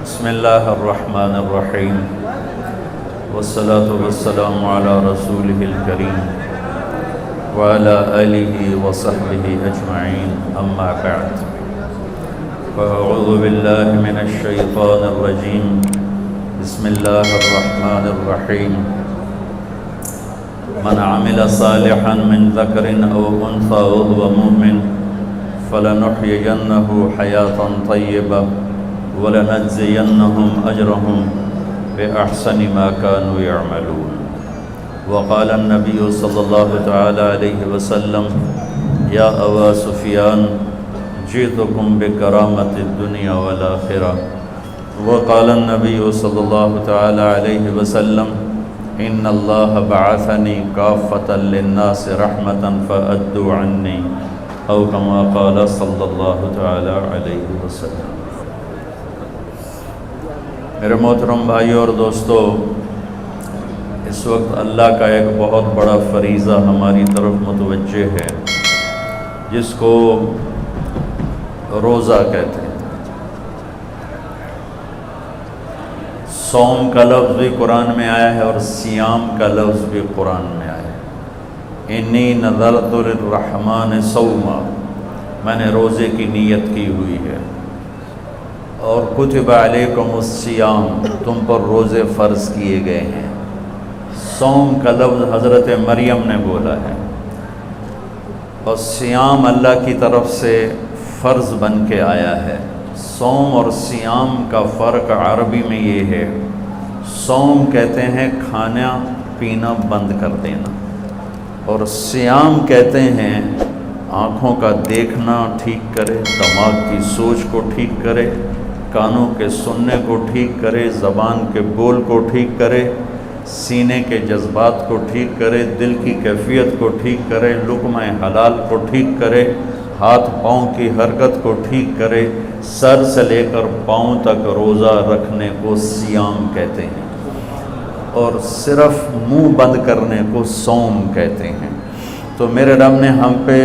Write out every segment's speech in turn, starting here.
بسم اللہ الرحمن الرحیم والصلاة والسلام علی رسولہ الکریم وعلی آلہ وصحبہ اجمعین اما بعد فاعوذ باللہ من الشیطان الرجیم بسم اللہ الرحمن الرحیم من عمل صالحا من ذکر او انثى وهو مؤمن فلنحيينه حياة طيبة وَلَنَجْزِيَنَّهُمْ أَجْرَهُمْ بِأَحْسَنِ مَا كَانُوا يَعْمَلُونَ وقال النبي صلى الله تعالى عليه وسلم يا أبا سفيان جئتكم بكرامة الدنيا والآخرة وقال النبي صلى الله تعالى عليه وسلم إن الله بعثني كافة للناس رحمة فأدوا عني أو كما قال صلى الله تعالى عليه وسلم۔ میرے محترم بھائیوں اور دوستو، اس وقت اللہ کا ایک بہت بڑا فریضہ ہماری طرف متوجہ ہے جس کو روزہ کہتے ہیں۔ صوم کا لفظ بھی قرآن میں آیا ہے اور صیام کا لفظ بھی قرآن میں آیا ہے۔ انی نذرت للرحمن صوما، میں نے روزے کی نیت کی ہوئی ہے، اور کتب علیکم الصیام، تم پر روزے فرض کیے گئے ہیں۔ صوم کا لفظ حضرت مریم نے بولا ہے، اور صیام اللہ کی طرف سے فرض بن کے آیا ہے۔ صوم اور صیام کا فرق عربی میں یہ ہے، صوم کہتے ہیں کھانا پینا بند کر دینا، اور صیام کہتے ہیں آنکھوں کا دیکھنا ٹھیک کرے، دماغ کی سوچ کو ٹھیک کرے، کانوں کے سننے کو ٹھیک کرے، زبان کے بول کو ٹھیک کرے، سینے کے جذبات کو ٹھیک کرے، دل کی کیفیت کو ٹھیک کرے، لقمہ حلال کو ٹھیک کرے، ہاتھ پاؤں کی حرکت کو ٹھیک کرے، سر سے لے کر پاؤں تک روزہ رکھنے کو صیام کہتے ہیں، اور صرف منہ بند کرنے کو صوم کہتے ہیں۔ تو میرے رب نے ہم پہ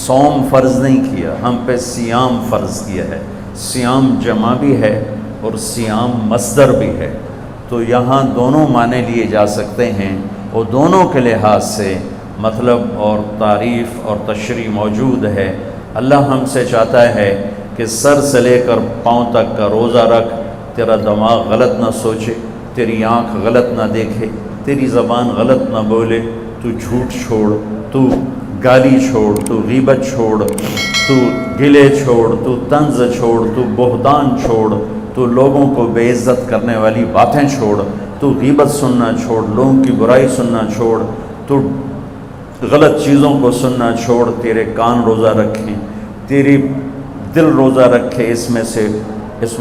صوم فرض نہیں کیا، ہم پہ صیام فرض کیا ہے۔ صیام جمع بھی ہے اور صیام مصدر بھی ہے، تو یہاں دونوں معنی لیے جا سکتے ہیں، اور دونوں کے لحاظ سے مطلب اور تعریف اور تشریح موجود ہے۔ اللہ ہم سے چاہتا ہے کہ سر سے لے کر پاؤں تک کا روزہ رکھ، تیرا دماغ غلط نہ سوچے، تیری آنکھ غلط نہ دیکھے، تیری زبان غلط نہ بولے، تو جھوٹ چھوڑ، تو گالی چھوڑ، تو غیبت چھوڑ، تو گلے چھوڑ، تو طنز چھوڑ، تو بہتان چھوڑ، تو لوگوں کو بے عزت کرنے والی باتیں چھوڑ، تو غیبت سننا چھوڑ، لوگوں کی برائی سننا چھوڑ، تو غلط چیزوں کو سننا چھوڑ، تیرے کان روزہ رکھیں، تیری دل روزہ رکھے، اس میں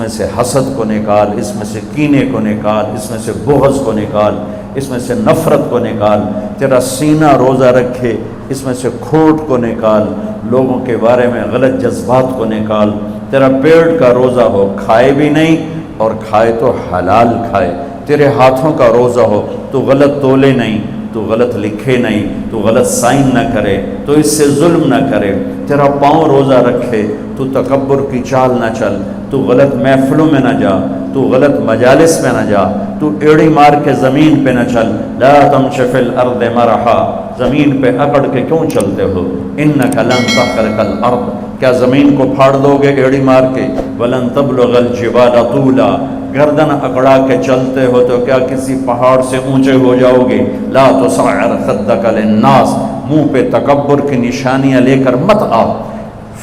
سے حسد کو نکال، اس میں سے کینے کو نکال، اس میں سے بغض کو نکال، اس میں سے نفرت کو نکال، تیرا سینہ روزہ رکھے، اس میں سے کھوٹ کو نکال، لوگوں کے بارے میں غلط جذبات کو نکال، تیرا پیٹ کا روزہ ہو، کھائے بھی نہیں اور کھائے تو حلال کھائے، تیرے ہاتھوں کا روزہ ہو، تو غلط تولے نہیں، تو غلط لکھے نہیں، تو غلط سائن نہ کرے، تو اس سے ظلم نہ کرے، تیرا پاؤں روزہ رکھے، تو تکبر کی چال نہ چل، تو غلط محفلوں میں نہ جا، تو غلط مجالس میں نہ جا، تو ایڑی مار کے زمین پہ نہ چل، لا تمش فی الارض مرحا، زمین پہ اکڑ کے کیوں چلتے ہو، انک لن تخرق الارض، کیا زمین کو پھاڑ دو گے ایڑی مار کے، ولن تبلغ الجبال طولا، گردن اکڑا کے چلتے ہو تو کیا کسی پہاڑ سے اونچے ہو جاؤ گے، لا تصعر خدک للناس، منہ پہ تکبر کی نشانیاں لے کر مت آ،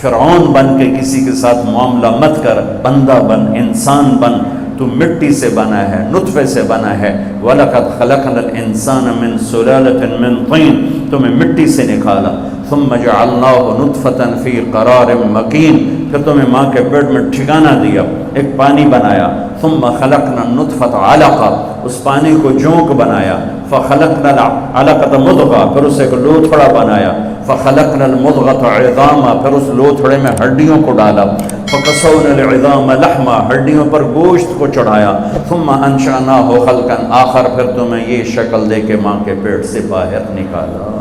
فرعون بن کے کسی کے ساتھ معاملہ مت کر، بندہ بن، انسان بن، تو مٹی سے بنا ہے، نطفے سے بنا ہے، وَلَقَدْ خَلَقْنَا الْإِنسَانَ مِنْ سُلَالَةٍ مِنْ طِينٍ، تمہیں مٹی سے نکالا، ثُمَّ جَعَلْنَاهُ نُطْفَةً فِي قَرَارٍ مَكِينٍ، پھر تمہیں ماں کے پیٹ میں ٹھکانہ دیا، ایک پانی بنایا، ثُمَّ خَلَقْنَا النُّطْفَةَ عَلَقَةً، اس پانی کو جونک بنایا، فَخَلَقْنَا الْعَلَقَةَ مُضْغَةً، پھر اسے ایک لوتھڑا بنایا، فَخَلَقْنَا الْمُضْغَةَ عِظَامًا، پھر اس لوتھڑے میں ہڈیوں کو ڈالا، فَقَسَوْنَا الْعِظَامَ لَحْمًا، ہڈیوں پر گوشت کو چڑھایا، ثُمَّ أَنشَأْنَاهُ خَلْقًا آخر، پھر تمہیں یہ شکل دے کے ماں کے پیٹ سے باہر نکالا۔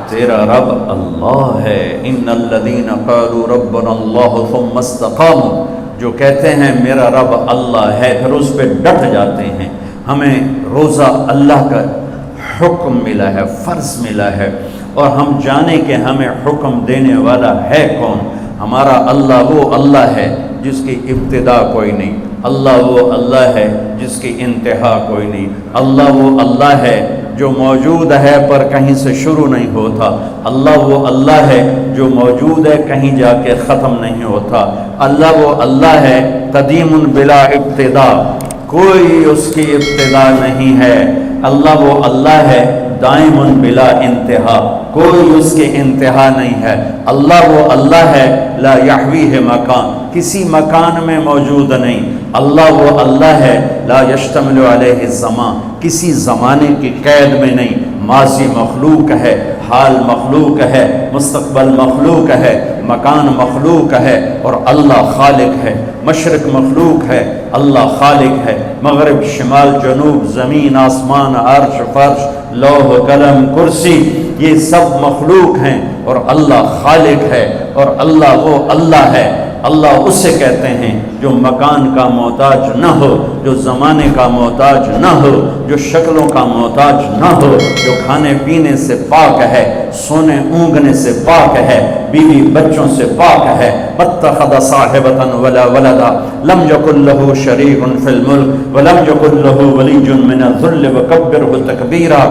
تیرا رب اللہ ہے، ان الذین قالوا ربنا اللہ ثم استقاموا، جو کہتے ہیں میرا رب اللہ ہے، پھر اس پہ ڈٹ جاتے ہیں. ہمیں روزہ اللہ کا حکم ملا ہے، فرض ملا ہے، اور ہم جانیں کہ ہمیں حکم دینے والا ہے کون. ہمارا اللہ وہ اللہ ہے جس کی ابتدا کوئی نہیں، اللہ وہ اللہ ہے جس کی انتہا کوئی نہیں، اللہ وہ اللہ ہے جو موجود ہے پر کہیں سے شروع نہیں ہوتا، اللہ وہ اللہ ہے جو موجود ہے کہیں جا کے ختم نہیں ہوتا، اللہ وہ اللہ ہے قدیم بلا ابتدا، کوئی اس کی ابتدا نہیں ہے، اللہ وہ اللہ ہے دائم بلا انتہا، کوئی اس کی انتہا نہیں ہے، اللہ وہ اللہ ہے لا یحویہ مکان، کسی مکان میں موجود نہیں، اللہ وہ اللہ ہے لا یشتمل علیہ الزمان، کسی زمانے کی قید میں نہیں، ماضی مخلوق ہے، حال مخلوق ہے، مستقبل مخلوق ہے، مکان مخلوق ہے، اور اللہ خالق ہے. مشرق مخلوق ہے، اللہ خالق ہے، مغرب شمال جنوب زمین آسمان عرش فرش لوح قلم کرسی یہ سب مخلوق ہیں، اور اللہ خالق ہے، اور اللہ وہ اللہ ہے. اللہ اسے کہتے ہیں جو مکان کا محتاج نہ ہو، جو زمانے کا محتاج نہ ہو، جو شکلوں کا محتاج نہ ہو، جو کھانے پینے سے پاک ہے، سونے اونگنے سے پاک ہے، بیوی بچوں سے پاک ہے. اتخذ صاحبۃ ولا ولدا لم یکن له شریک فی الملک ولم یکن له ولی من الذل وکبرہ تکبیرا.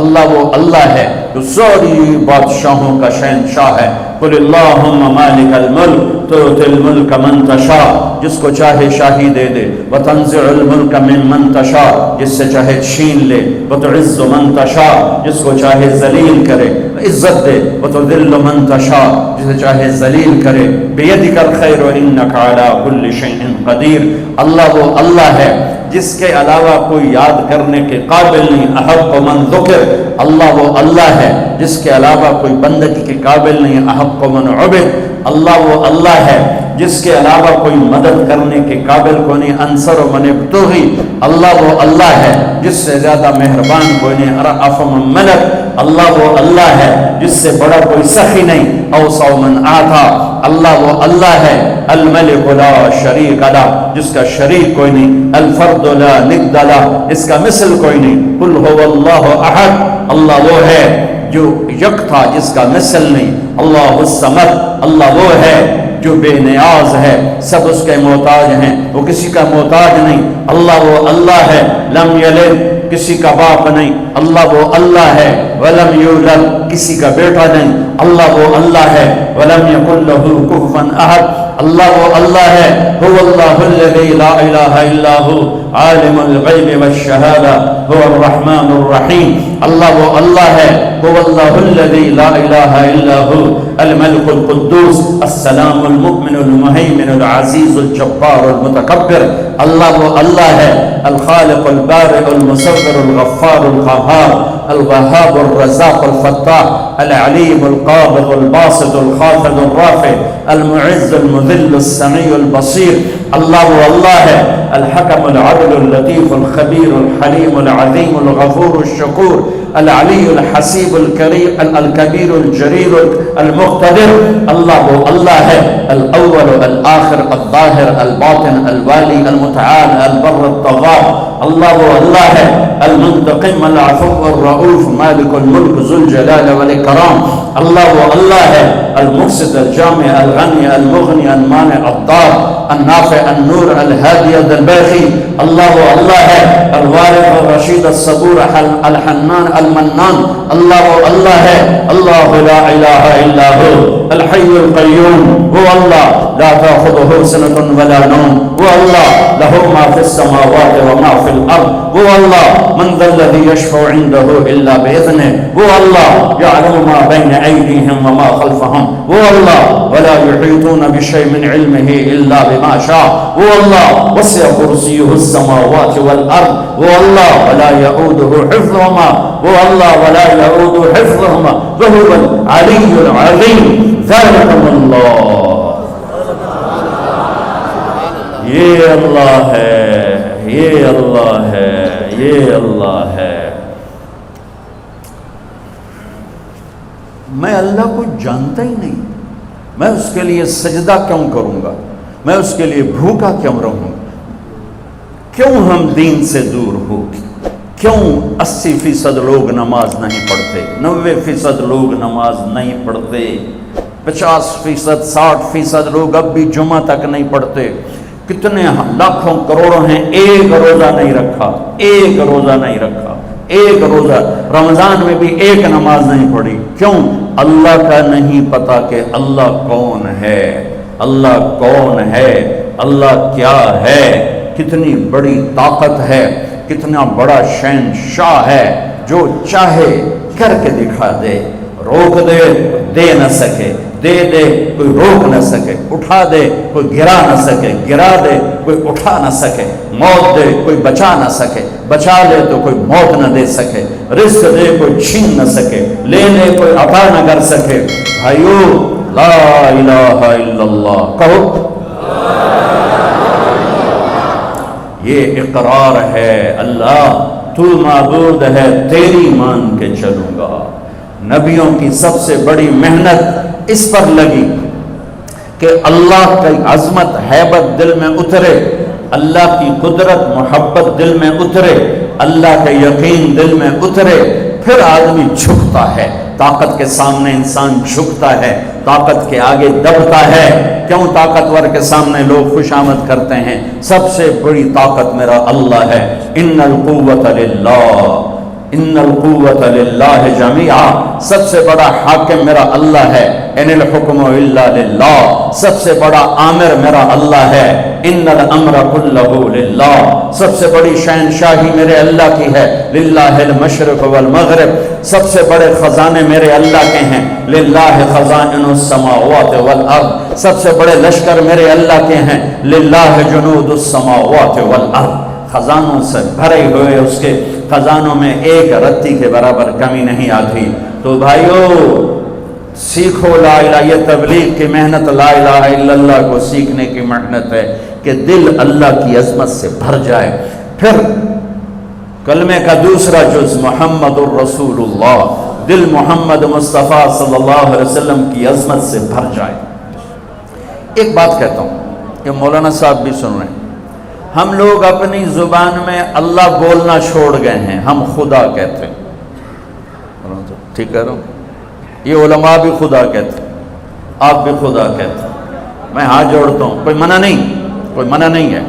اللہ وہ اللہ ہے جو ساری بادشاہوں کا شہنشاہ ہے. قل اللہم مالک الملک تؤتی الملک من تشاء، جس کو چاہے شاہی دے دے، وتنزع الملک ممن تشاء، جس سے چاہے چھین لے، وتعز من تشاء، جس کو چاہے ذلیل کرے عزت دے، وتذل من تشاء، جسے چاہے ذلیل کرے. بیدک الخیر انک علی کل شیء قدیر. اللہ وہ اللہ ہے جس کے علاوہ کوئی یاد کرنے کے قابل نہیں. احق من ذکر، اللہ وہ اللہ ہے جس کے علاوہ کوئی بندگی کے قابل نہیں. احق من عبد، اللہ وہ اللہ ہے جس کے علاوہ کوئی مدد کرنے کے قابل کو نہیں. انصر من ابتغی، اللہ وہ اللہ ہے جس سے زیادہ مہربان کوئی نہیں. ارأف من ملک، اللہ وہ اللہ ہے جس سے بڑا کوئی سخی نہیں. اوسع من آتا، اللہ وہ اللہ ہے الملک لا شریک لہ، جس کا شریک کوئی نہیں. الفرد لا ند لہ، اس کا مثل کوئی نہیں. قل هو اللہ احد، اللہ وہ ہے جو یکتا جس کا مثل نہیں. اللہ الصمد، اللہ وہ ہے جو بے نیاز ہے، سب اس کے محتاج ہیں، وہ کسی کا محتاج نہیں. اللہ وہ اللہ ہے لم یلد، کسی کا باپ نہیں. اللہ وہ اللہ ہے ولم یولد، کسی کا بیٹا نہیں. اللہ وہ اللہ ہے ولم یکن لہ کفوا احد. اللہ وہ اللہ ہے هو اللہ الذی لا الہ الا هو عالم الغیب والشہادہ هو الرحمن الرحیم. اللہ وہ اللہ ہے هو اللہ الذی لا الہ الا هو الملک القدوس السلام المؤمن المہیمن العزیز الجبار المتکبر. اللہ وہ اللہ ہے الخالق البارئ المصور الغفار القہار الوهاب الرزاق الفتاح العلیم القابض الباسط الخافض الرافع المعز المذل السمیع البصیر. اللہ وہ اللہ ہے الحکم العدل اللطیف الخبیر الحلیم العظیم الغفور الشکور العلی الحسیب الکریم الکبیر الجریر المقتدر. اللہ وہ اللہ ہے الاول الآخر الظاہر الباطن الوالی المتعال البر الطغار. اللہ وہ اللہ ہے المنتقم العفو الرؤوف مالک الملک ذو الجلال والاکرام. اللہ وہ اللہ ہے المقصد الجامع الغنی المغنی المانع الضار النافع النور الهادی الباقی. اللہ وہ اللہ ہے الوارث الرشید الصبور الحنان المنان. اللہ وہ اللہ ہے اللہ لا الہ الا هو الحی القیوم. وہ اللہ لا تأخذه سنة ولا نوم. وہ اللہ له ما في السماوات وما في الارض. وہ اللہ من ذا الذي يشفع عنده الا باذنه. وہ اللہ يعلم ما بين ايديهم وما خلفهم. وہ اللہ ولا يحيطون بشيء من علمه الا بما شاء. وہ اللہ وسع کرسیہ السماوات والارض. وہ اللہ ولا يؤوده حفظهما. وہ اللہ ولا يؤوده حفظهما وهو العلی العظیم. ذلكم اللہ. یہ اللہ ہے، یہ اللہ ہے، یہ اللہ ہے. میں اللہ کو جانتا ہی نہیں، میں اس کے لیے سجدہ کیوں کروں گا؟ میں اس کے لیے بھوکا کیوں رہوں؟ کیوں ہم دین سے دور ہو؟ کیوں 80% لوگ نماز نہیں پڑھتے، 90% لوگ نماز نہیں پڑھتے، 50%، 60% لوگ اب بھی جمعہ تک نہیں پڑھتے، کتنے لاکھوں کروڑوں ہیں ایک روزہ نہیں رکھا، ایک روزہ نہیں رکھا، ایک روزہ، رمضان میں بھی ایک نماز نہیں پڑھی۔ کیوں؟ اللہ کا نہیں پتا کہ اللہ کون ہے، اللہ کون ہے، اللہ کیا ہے، کتنی بڑی طاقت ہے، کتنا بڑا شہنشاہ ہے، جو چاہے کر کے دکھا دے، روک دے دے نہ سکے، دے دے کوئی روک نہ سکے، اٹھا دے کوئی گرا نہ سکے، گرا دے کوئی اٹھا نہ سکے، موت دے کوئی بچا نہ سکے، بچا لے تو کوئی موت نہ دے سکے، رزق دے کوئی چھین نہ سکے، لے لے کوئی عطا نہ کر سکے۔ بھائیو لا الہ الا اللہ کہو، یہ اقرار ہے اللہ تو معبود ہے، تیری مان کے چلوں گا۔ نبیوں کی سب سے بڑی محنت اس پر لگی کہ اللہ کی عظمت ہیبت دل میں اترے، اللہ کی قدرت محبت دل میں اترے، اللہ کا یقین دل میں اترے، پھر آدمی جھکتا ہے، طاقت کے سامنے انسان جھکتا ہے، طاقت کے آگے دبتا ہے۔ کیوں طاقتور کے سامنے لوگ خوش آمد کرتے ہیں؟ سب سے بڑی طاقت میرا اللہ ہے، ان القوت للہ، ان القوت للہ جمیعا، سب سے بڑا حاکم میرا اللہ ہے، ان الحکم الا للہ، سب سے بڑا آمر میرا اللہ ہے، ان الامر کلہ للہ، سب سے بڑی شہنشاہی میرے اللہ کی ہے، للہ المشرق والمغرب، سب سے بڑے خزانے میرے اللہ کے ہیں، للہ خزائن السماوات والارض، سب سے بڑے لشکر میرے اللہ کے ہیں، للہ جنود السماوات والارض، خزانوں سے بھرے ہوئے اس کے خزانوں میں ایک رتی کے برابر کمی نہیں آتی۔ تو بھائیو سیکھو لا الہ، یہ تبلیغ کی محنت لا الہ الا اللہ کو سیکھنے کی محنت ہے کہ دل اللہ کی عظمت سے بھر جائے۔ پھر کلمے کا دوسرا جز محمد الرسول اللہ، دل محمد مصطفیٰ صلی اللہ علیہ وسلم کی عظمت سے بھر جائے۔ ایک بات کہتا ہوں، یہ مولانا صاحب بھی سن رہے ہیں، ہم لوگ اپنی زبان میں اللہ بولنا چھوڑ گئے ہیں، ہم خدا کہتے ہیں، ٹھیک کہہ رہا ہوں؟ یہ علماء بھی خدا کہتے ہیں، آپ بھی خدا کہتے ہیں، میں ہاتھ جوڑتا ہوں، کوئی منع نہیں، کوئی منع نہیں ہے،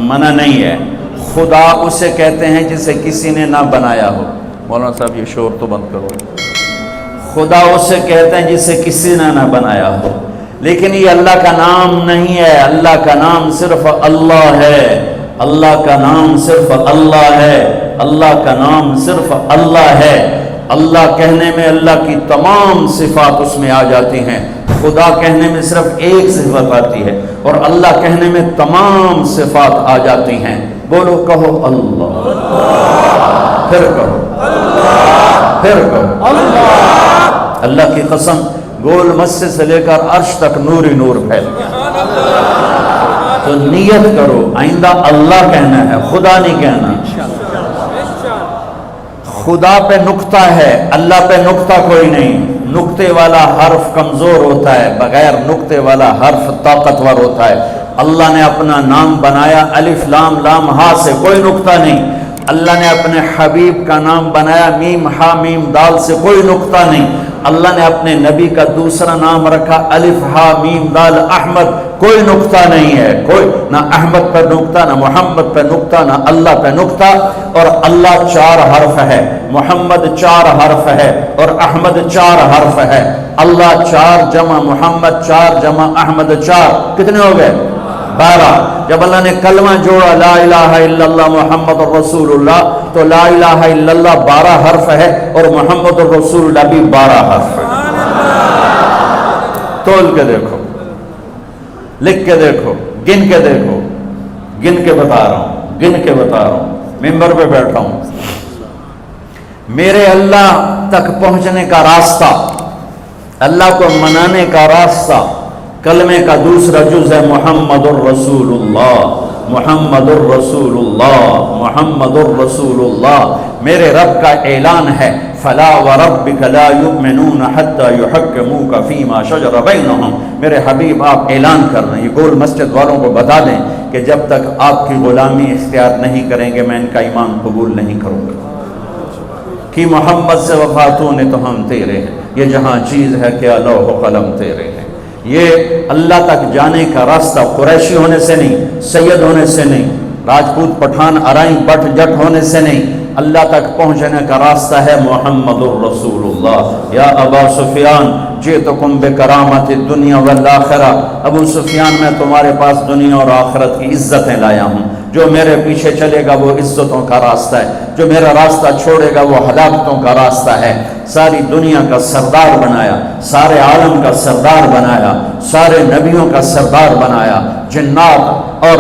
منع نہیں ہے۔ خدا اسے کہتے ہیں جسے کسی نے نہ بنایا ہو۔ مولانا صاحب یہ شور تو بند کرو۔ خدا اسے کہتے ہیں جسے کسی نے نہ بنایا ہو، لیکن یہ اللہ کا نام نہیں ہے، اللہ کا نام صرف اللہ ہے، اللہ کا نام صرف اللہ ہے، اللہ کا نام صرف اللہ ہے۔ اللہ کہنے میں اللہ کی تمام صفات اس میں آ جاتی ہیں، خدا کہنے میں صرف ایک صفت آتی ہے، اور اللہ کہنے میں تمام صفات آ جاتی ہیں۔ بولو، کہو اللہ، پھر کہو اللہ، پھر کہو اللہ۔ اللہ کی قسم، گول مسجد سے لے کر عرش تک نور ہی نور پھیل گیا۔ تو نیت کرو آئندہ اللہ کہنا ہے، خدا نہیں کہنا۔ خدا پہ نقطہ ہے، اللہ پہ نقطہ کوئی نہیں۔ نقطے والا حرف کمزور ہوتا ہے، بغیر نقطے والا حرف طاقتور ہوتا ہے۔ اللہ نے اپنا نام بنایا الف لام لام ہا سے، کوئی نقطہ نہیں۔ اللہ نے اپنے حبیب کا نام بنایا میم ہا میم دال سے، کوئی نقطہ نہیں۔ اللہ نے اپنے نبی کا دوسرا نام رکھا الف ہا میم دال احمد، کوئی نقطہ نہیں ہے، کوئی نہ احمد پر نقطہ، نہ محمد پہ نقطہ، نہ اللہ پہ نقطہ۔ اور اللہ 4 حرف ہے، محمد 4 حرف ہے، اور احمد 4 حرف ہے۔ اللہ 4 جمع محمد 4 جمع احمد 4، کتنے ہو گئے؟ 12۔ جب اللہ نے کلمہ جوڑا لا الہ الا اللہ محمد الرسول اللہ، تو لا الہ الا اللہ 12 حرف ہے، اور محمد الرسول اللہ بھی 12 حرف ہے۔ تول کے دیکھو، لکھ کے دیکھو، گن کے دیکھو، گن کے بتا رہا ہوں، گن کے بتا رہا ہوں، ممبر پہ بیٹھا ہوں۔ میرے اللہ تک پہنچنے کا راستہ، اللہ کو منانے کا راستہ، کلمے کا دوسرا جز ہے محمد الرسول اللہ، محمد الرسول اللہ، محمد الرسول اللہ۔ میرے رب کا اعلان ہے فلا وربک لا یؤمنون حتی یحکموک فیما شجر بینہم. میرے حبیب آپ اعلان کر رہے ہیں، یہ گول مسجد والوں کو بتا دیں کہ جب تک آپ کی غلامی اختیار نہیں کریں گے میں ان کا ایمان قبول نہیں کروں گا. کہ محمد سے وفاتوں نے تو ہم تیرے ہیں، یہ جہاں چیز ہے کہ لوح و قلم تیرے ہیں. یہ اللہ تک جانے کا راستہ قریشی ہونے سے نہیں، سید ہونے سے نہیں، راجپوت پٹھان ارائیں بٹ جٹ ہونے سے نہیں، اللہ تک پہنچنے کا راستہ ہے محمد الرسول اللہ. یا ابا سفیان جئتکم بکرامت الدنیا والآخرہ، ابو سفیان میں تمہارے پاس دنیا اور آخرت کی عزتیں لایا ہوں. جو میرے پیچھے چلے گا وہ عزتوں کا راستہ ہے، جو میرا راستہ چھوڑے گا وہ ہلاکتوں کا راستہ ہے. ساری دنیا کا سردار بنایا، سارے عالم کا سردار بنایا، سارے نبیوں کا سردار بنایا. جنات اور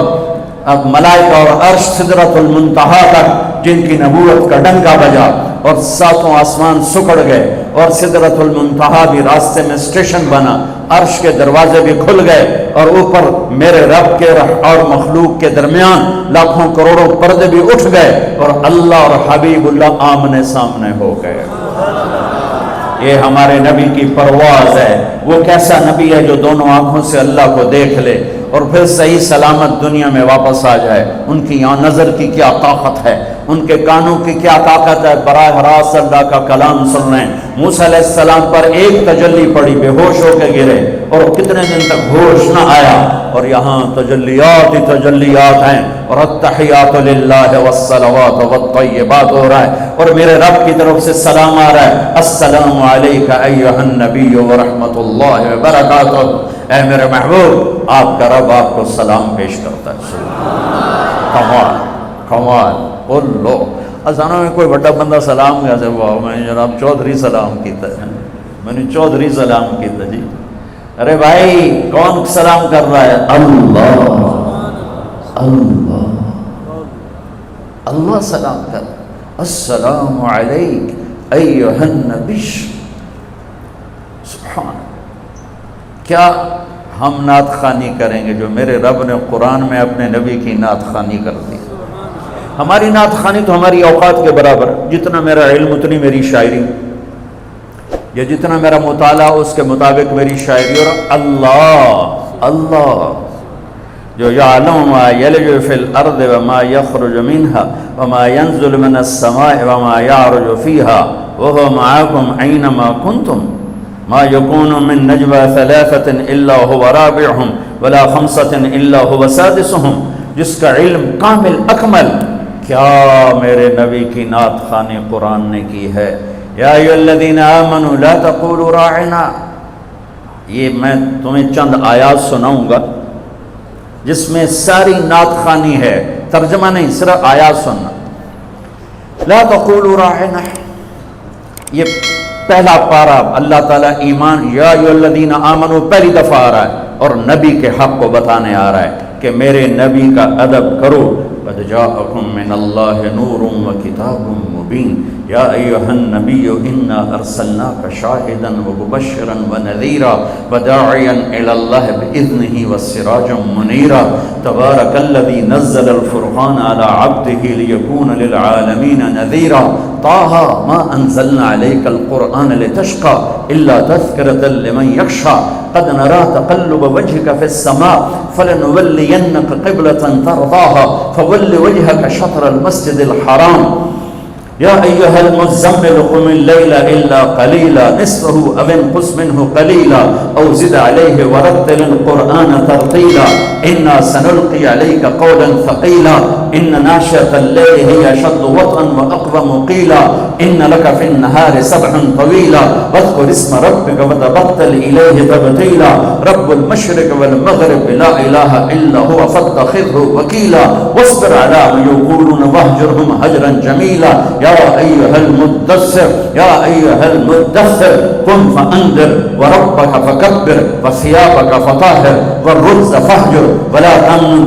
ملائکہ اور عرش سدرۃ المنتہا تک جن کی نبوت کا ڈنکا بجا اور ساتوں آسمان سکڑ گئے اور سدرۃ المنتہا بھی راستے میں اسٹیشن بنا، عرش کے دروازے بھی کھل گئے اور اوپر میرے رب کے اور مخلوق کے درمیان لاکھوں کروڑوں پردے بھی اٹھ گئے اور اللہ اور حبیب اللہ آمنے سامنے ہو گئے. یہ ہمارے نبی کی پرواز ہے. وہ کیسا نبی ہے جو دونوں آنکھوں سے اللہ کو دیکھ لے اور پھر صحیح سلامت دنیا میں واپس آ جائے. ان کی یہاں نظر کی کیا طاقت ہے، ان کے کانوں کی کیا طاقت ہے، براہ راست اللہ کا کلام سن رہے ہیں. موسیٰ علیہ السلام پر ایک تجلی پڑی، بے ہوش ہو کے گرے اور کتنے دن تک ہوش نہ آیا. اور یہاں تجلیات ہی تجلیات ہیں اور التحیات للہ والصلوات والطیبات ہو رہا ہے اور میرے رب کی طرف سے سلام آ رہا ہے. السلام علیک ایھا النبی ورحمۃ اللہ وبرکاتہ. اے میرے محبوب، آپ کا رب آپ کو سلام پیش کرتا ہے. کمال کمال. بولو ازانوں میں کوئی بڑا بندہ سلام کیا سے واہ میں جناب چودھری سلام کیتا ہے، میں نے چودھری سلام کیتا. جی ارے بھائی کون سلام کر رہا ہے؟ اللہ اللہ اللہ سلام کر. السلام علیک ایھا النبی. سبحان. کیا ہم نعت خوانی کریں گے جو میرے رب نے قرآن میں اپنے نبی کی نعت خوانی کر دی. ہماری نعت خوانی تو ہماری اوقات کے برابر، جتنا میرا علم اتنی میری شاعری، یا جتنا میرا مطالعہ اس کے مطابق میری شاعری. اور اللہ اللہ جو یعلم ما یلج فی الارض وما یخرج منها وما ینزل من السماء وما یعرج فیها وهو معکم اینما کنتم ما یکون من نجوى ثلاثة الا هو رابعهم ولا خمسة الا هو سادسهم. جس کا علم کامل اکمل. کیا میرے نبی کی نعت خوانی قرآن نے کی ہے. یا ایھا الذین آمنوا لا تقولوا راعنا. یہ میں تمہیں چند آیات سناؤں گا جس میں ساری نعت خوانی ہے، ترجمہ نہیں، صرف آیات سننا. لا تقولوا راعنا، یہ پہلا پارا اللہ تعالیٰ ایمان، یا ایھا الذین آمنوا پہلی دفعہ آ رہا ہے اور نبی کے حق کو بتانے آ رہا ہے کہ میرے نبی کا ادب کرو. قد جاءکم من اللہ نور وکتاب مبین. یا ایھا النبی انا ارسلناک شاہدا ومبشرا ونذیرا وداعیا الی اللہ باذنہ وسراجا منیرا. تبارک الذی نزل الفرقان علی عبدہ لیکون للعالمین نذیرا. طه ما انزلنا علیک القرآن لتشقى الا تذکرة لمن یخشى. قد نرى تقلب وجهك في السماء فلنولينك قبلة ترضاها فول وجهك شطر المسجد الحرام. یا ایھا المزمل قم اللیل الا قلیلا نصفه او انقص منه قلیلا او زد علیہ ورتل القرآن ترتیلا. انا سنلقی علیک قولا ثقیلا ان ناشئة الليل هي اشد وطئا واقوم قیلا. ان لك في النهار سبحا طویلا واذکر اسم ربک وتبتل الیہ تبتیلا. رب المشرق والمغرب لا الہ الا هو فاتخذه وکیلا واصبر على ما یقولون واہجرهم هجرا جمیلا. یا ایھا المدثر یا ایھا المدثر قم فانذر وربک فکبر وثیابک فطہر والرجز فاہجر ولا تمنن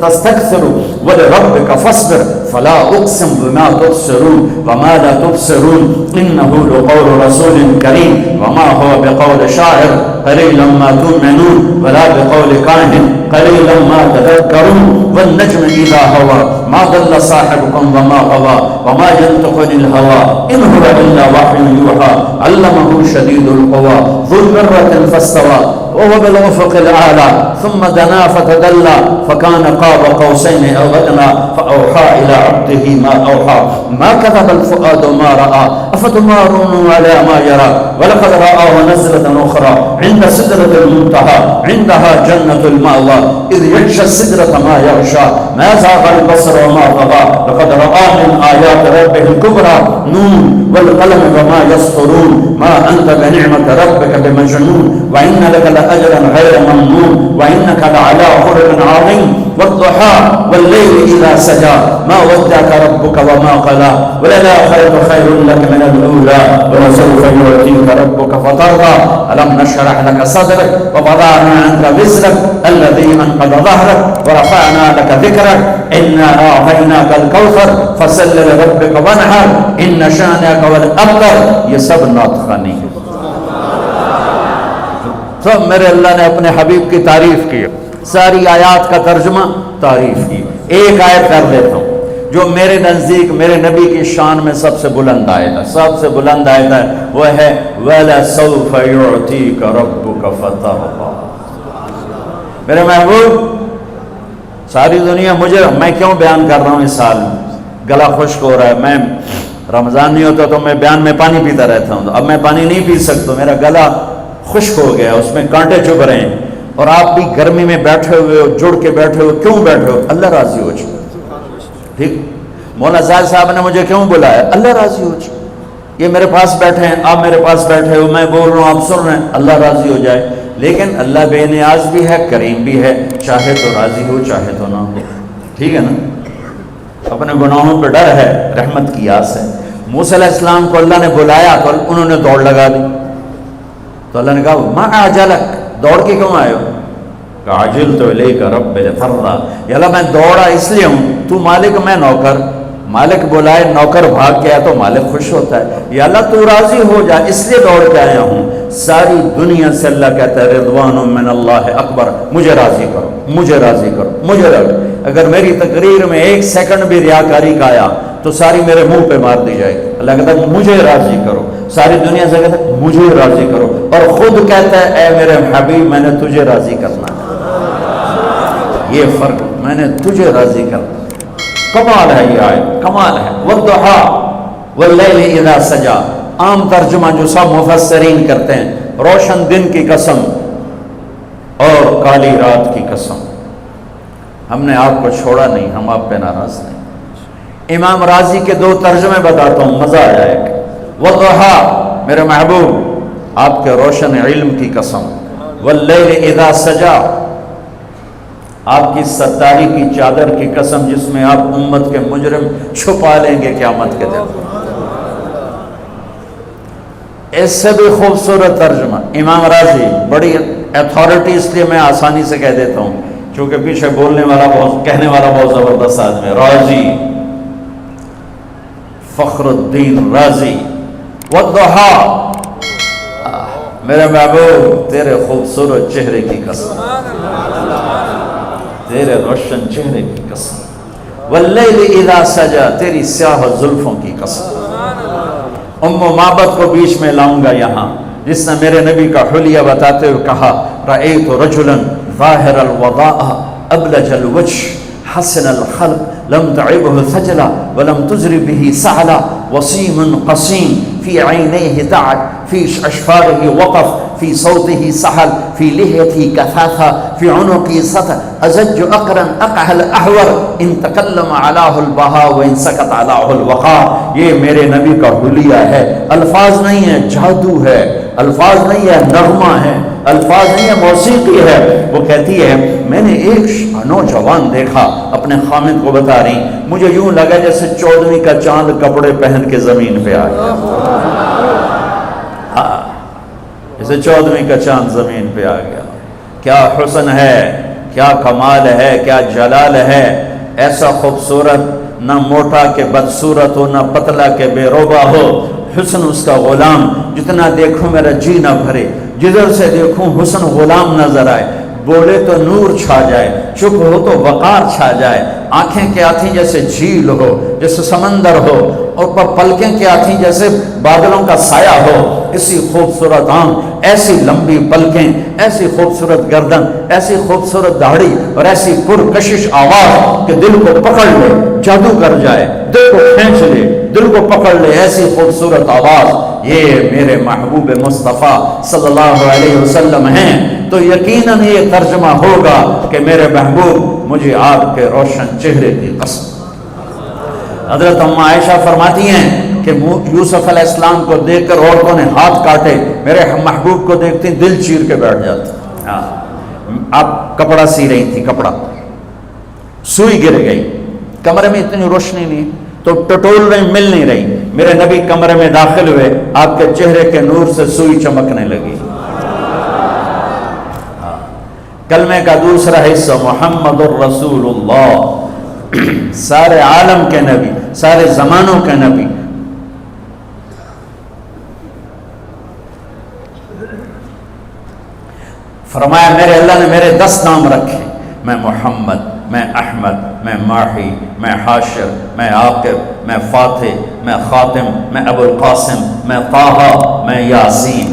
تستکثر ولربک فاصبر فلا اقسم بما تبصرون وما لا تبصرون انه لقول رسول کریم وما هو بقول شاعر قليلا ما تؤمنون ولا بقول كاهن قليلا ما تذكرون والنجم اذا هوى ما ضل صاحبكم وما غوى وما ينطق عن الهوى ان هو الا وحي يوحى علمه شديد القوى ذو مرة فاستوى وهو بالافق الاعلى ثم دنا فتدلى فكان قاب قوسين او ادنى فاوحى الى عبده ما اوحى ما كذب الفؤاد ما راى افتمارون على ما يرى ولقد رآه نزلة اخرى عند سدرة المنتهى عندها جنة المأوى اذ يغشى السدرة ما يغشى ما زاغ البصر وما طغى لقد رأى من آيات ربه الكبرى نون والقلم وما يسطرون ما أنت بنعمة ربك بمجنون وإن لك لأجرا غير ممنون وإنك لعلى خلق عظيم والضحى والليل إذا سجى ما ودعك ربك وما قلى وللآخرة خير لك من الأولى ولسوف يعطيك ربك فترضى ألم نشرح لك صدرك ووضعنا عنك وزرك الذي أنقض ظهرك ورفعنا لك ذكرك إنا أعطيناك الكوثر فصل لربك وانحر إن شانئك هو الأبتر. یہ سب نعت خوانی ہے. تو میرے اللہ نے اپنے حبیب کی تعریف کی, ساری آیات کا ترجمہ تعریف کی. ایک آیت کر دیتا ہوں جو میرے نزدیک میرے نبی کی شان میں سب سے بلند آیت ہے, سب سے بلند آیت ہے, وہ ہے وَلَسَوْفَ يُعْتِيكَ رَبُّكَ فَتَرْضَىٰ. میرے محبوب, ساری دنیا مجھے, میں کیوں بیان کر رہا ہوں اس سال میں, گلا خشک ہو رہا ہے. میں رمضان نہیں ہوتا تو میں بیان میں پانی پیتا رہتا ہوں, اب میں پانی نہیں پی سکتا, میرا گلا خشک ہو گیا, اس میں کانٹے چبھ رہے ہیں. اور آپ بھی گرمی میں بیٹھے ہوئے ہو, جڑ کے بیٹھے ہو, کیوں بیٹھے ہو؟ اللہ راضی ہو جائے. ٹھیک, مولانا زاہد صاحب نے مجھے کیوں بلایا؟ اللہ راضی ہو جائے. یہ میرے پاس بیٹھے ہیں, آپ میرے پاس بیٹھے ہو, میں بول رہا ہوں, آپ سن رہے ہیں, اللہ راضی ہو جائے. لیکن اللہ بے نیاز بھی ہے, کریم بھی ہے, چاہے تو راضی ہو چاہے تو نہ ہو. ٹھیک ہے نا. اپنے گناہوں پہ ڈر ہے, رحمت کی آس ہے. موسیٰ علیہ السلام کو اللہ نے بلایا تو انہوں نے دوڑ لگا دی, تو اللہ نے کہا ما اعجلک, دوڑ کے کیوں آئے ہو؟ عجلت الیک رب لترضیٰ, یا اللہ میں دوڑا اس لیے ہوں, تو مالک میں نوکر, مالک بلائے نوکر بھاگ کے آیا تو مالک خوش ہوتا ہے. یا اللہ تو راضی ہو جا, اس لیے دوڑ کے آیا ہوں. ساری دنیا سے اللہ کہتا ہے رضوان من اللہ اکبر, مجھے راضی کرو, مجھے راضی کرو, مجھے راضی. اگر میری تقریر میں ایک سیکنڈ بھی ریاکاری کا آیا تو ساری میرے منہ پہ مار دی جائے گی. اللہ کہتا ہے مجھے راضی کرو, ساری دنیا سے کہتا ہے مجھے راضی کرو, اور خود کہتا ہے اے میرے حبیب میں نے تجھے راضی کرنا ہے. یہ فرق, میں نے تجھے راضی کرنا. کمال ہے یہ آیت, کمال ہے. والضحیٰ واللیل اذا سجا, عام ترجمہ جو سب مفسرین کرتے ہیں, روشن دن کی قسم اور کالی رات کی قسم. ہم نے آپ کو چھوڑا نہیں, ہم آپ پہ ناراض نہیں. امام راضی کے دو ترجمے بتاتا ہوں, مزہ آ جائے گا. والضحیٰ میرے محبوب آپ کے روشن علم کی قسم, واللیل اذا سجا آپ کی ستاری کی چادر کی قسم جس میں آپ امت کے مجرم چھپا لیں گے قیامت کے دن. اس سے بھی خوبصورت ترجمہ امام راضی, بڑی اتھارٹی اس لیے میں آسانی سے کہہ دیتا ہوں کیونکہ پیچھے بولنے والا بہت, کہنے والا بہت زبردست آدمی ہے, راضی فخر الدین رازی. والضحیٰ میرے محبوب تیرے خوبصورت چہرے کی قسم, تیرے روشن چہرے کی قسم. واللیل اذا سجا تیری سیاہ زلفوں کی قسم. ام معبد کو بیچ میں لاؤں گا یہاں, جس نے میرے نبی کا حلیہ بتاتے ہوئے کہا رأیت رجلا ظاہر الوضاء ابلج الوجه حسن الخلق لم تعبه ثجلا ولم تزر به سعلا وسيم قصيم في عينيه تعد في أشفاره وقف في صوته سحل في لحيته كثاثة في عنقه سطر أزج أقرن أقهل أحور إن تكلم علاه البهاء وإن سكت علاه الوقار. یہ میرے نبی کا حلیہ ہے, الفاظ نہیں ہے, جادو ہے, الفاظ نہیں ہے, نغمہ ہے, الفاظ نہیں ہے, موسیقی ہے. وہ کہتی ہے میں نے ایک نوجوان دیکھا, اپنے خامد کو بتا رہی, مجھے یوں لگا جیسے 14ویں کا چاند کپڑے پہن کے زمین پہ آ گیا, جیسے 14ویں کا چاند زمین پہ آ گیا. کیا حسن ہے, کیا کمال ہے, کیا جلال ہے, ایسا خوبصورت نہ موٹا کہ بدصورت ہو، نہ پتلا کہ بے روبا ہو، حسن اس کا غلام، جتنا دیکھوں میرا جی نہ بھرے، جدھر سے دیکھوں حسن غلام نظر آئے، بولے تو نور چھا جائے، چپ ہو تو وقار چھا جائے، آنکھیں کیا تھیں جیسے جھیل ہو، جیسے سمندر ہو، اور پلکیں کیا تھیں جیسے بادلوں کا سایہ ہو، اسی خوبصورت آنکھ، ایسی لمبی پلکیں، ایسی خوبصورت گردن، ایسی خوبصورت داڑھی، اور ایسی پرکشش آواز کہ دل کو پکڑ لے، جادو کر جائے، دل کو کھینچ لے، دل کو پکڑ لے، ایسی خوبصورت آواز، یہ میرے محبوب مصطفیٰ صلی اللہ علیہ وسلم ہیں، تو یقیناً یہ ترجمہ ہوگا کہ میرے محبوب مجھے آپ کے روشن چہرے کی قسم۔ حضرت ام عائشہ فرماتی ہیں کہ یوسف علیہ السلام کو دیکھ کر عورتوں نے ہاتھ کاٹے، میرے محبوب کو دیکھتی دل چیر کے بیٹھ جاتے۔ آپ کپڑا سی رہی تھی، کپڑا سوئی گر گئی، کمرے میں اتنی روشنی نہیں تو ٹٹول رہی، مل نہیں رہی، میرے نبی کمرے میں داخل ہوئے، آپ کے چہرے کے نور سے سوئی چمکنے لگی۔ کلمے کا دوسرا حصہ محمد الرسول اللہ، سارے عالم کے نبی، سارے زمانوں کے نبی۔ فرمایا میرے اللہ نے میرے 10 نام رکھے، میں محمد، میں احمد، میں ماہی، میں حاشر، میں عاقب، میں فاتح، میں خاتم، میں ابو القاسم، میں طٰہٰ، میں یاسین۔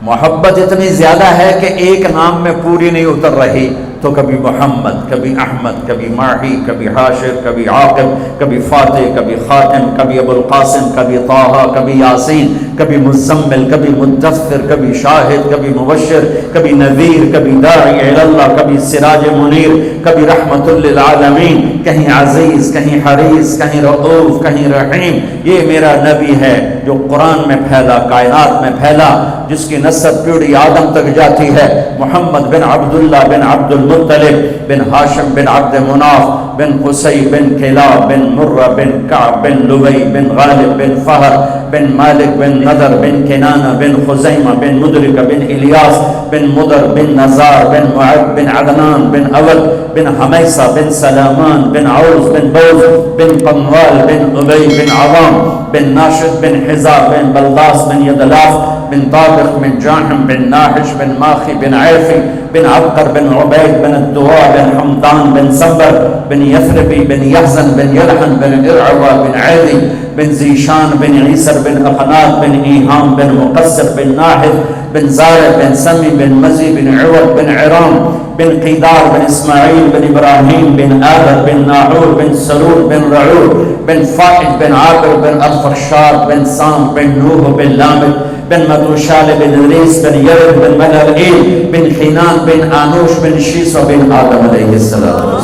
محبت اتنی زیادہ ہے کہ ایک نام میں پوری نہیں اتر رہی، تو کبھی محمد، کبھی احمد، کبھی ماہی، کبھی حاشر، کبھی عاقب، کبھی فاتح، کبھی خاتم، کبھی ابو القاسم، کبھی طٰہٰ، کبھی یاسین، کبھی مزمل، کبھی مدثر، کبھی شاہد، کبھی مبشر، کبھی نذیر، کبھی داعی الی اللہ، کبھی سراج منیر، کبھی رحمت للعالمین، کہیں عزیز، کہیں حریص، کہیں رؤوف، کہیں رحیم۔ یہ میرا نبی ہے جو قرآن میں پھیلا، کائنات میں پھیلا، جس کی نسب پیڑھی آدم تک جاتی ہے۔ محمد بن عبداللہ بن عبد المطلب بن ہاشم بن عبد مناف بن قصی بن کلاب بن مرہ بن کعب بن لبی بن غالب بن فہر بن مالک بن نضر بن کنانہ بن خزیمہ بن مدرکہ بن الیاس بن مدر بن نزار بن معد بن عدنان بن اول بن حمیسہ بن سلامان بن عوز بن بوز بن قنوال بن ابی بن عوام بن ناشد بن حزار بن بلداس بن یدلاف بن طابق بن جاحم بن ناحش بن ماخی بن عیفی بن عبقر بن عبید بن الدواء بن حمدان بن صبر بن یثربی بن یحزن بن یلحن بن ارعوى بن عیدی بن زیشان بن عیسر بن اقنات بن ایہام بن مقصر بن ناحد بن زارع بن سمی بن مزی بن عوض بن عرام بن قیدار بن اسماعیل بن ابراہیم بن آدر بن ناعور بن سرور بن رعور بن فائد بن عابر بن الفرشاد بن سام بن نوح بن لامد بن مدوشال بن ادریس بن یرد بن ملعیل بن خینان بن آنوش بن شیسو بن آدم علیہ السلام۔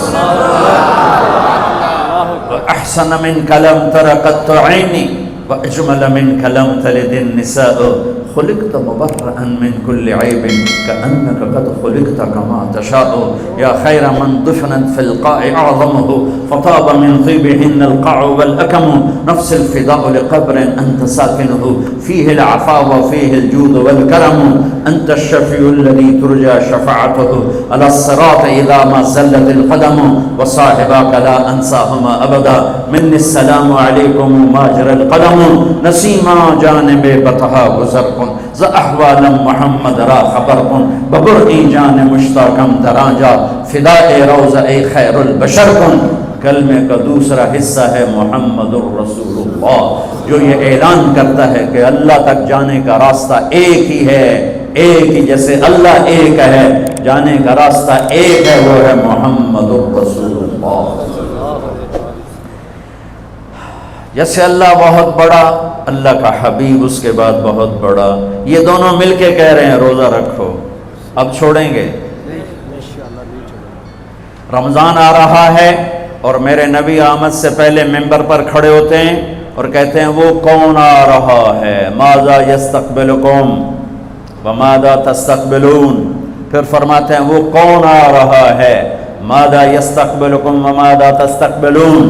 احسن من کلم ترقت عینی واجمل من کلم تلد النساء خلقت مبرئا من كل عيب كأنك قد خلقت كما تشاء يا خير من دفنت في القاع أعظمه فطاب من طيبهن القاع والأكم نفس الفداء لقبر أنت ساكنه فيه العفاء وفيه الجود والكرم أنت الشفيع الذي ترجى شفاعته على الصراط إذا ما زلت القدم وصاحباك لا أنساهما أبدا مني السلام عليكم ماجر القلم نسيما جانب بطها گزر ز احوال محمد را خبر کن ببرئی جان مشتاقم درانجا فدائے روضہ اے خیر البشر کن۔ کلمے کا دوسرا حصہ ہے محمد الرسول اللہ، جو یہ اعلان کرتا ہے کہ اللہ تک جانے کا راستہ ایک ہی ہے، ایک ہی، جیسے اللہ ایک ہے جانے کا راستہ ایک ہے، وہ ہے محمد الرسول اللہ۔ جیسے اللہ بہت بڑا، اللہ کا حبیب اس کے بعد بہت بڑا، یہ دونوں مل کے کہہ رہے ہیں روزہ رکھو۔ اب چھوڑیں گے؟ رمضان آ رہا ہے اور میرے نبی آمد سے پہلے ممبر پر کھڑے ہوتے ہیں اور کہتے ہیں وہ کون آ رہا ہے، ماذا یستقبلکم وماذا تستقبلون۔ پھر فرماتے ہیں وہ کون آ رہا ہے، ماذا یستقبلکم وماذا تستقبلون۔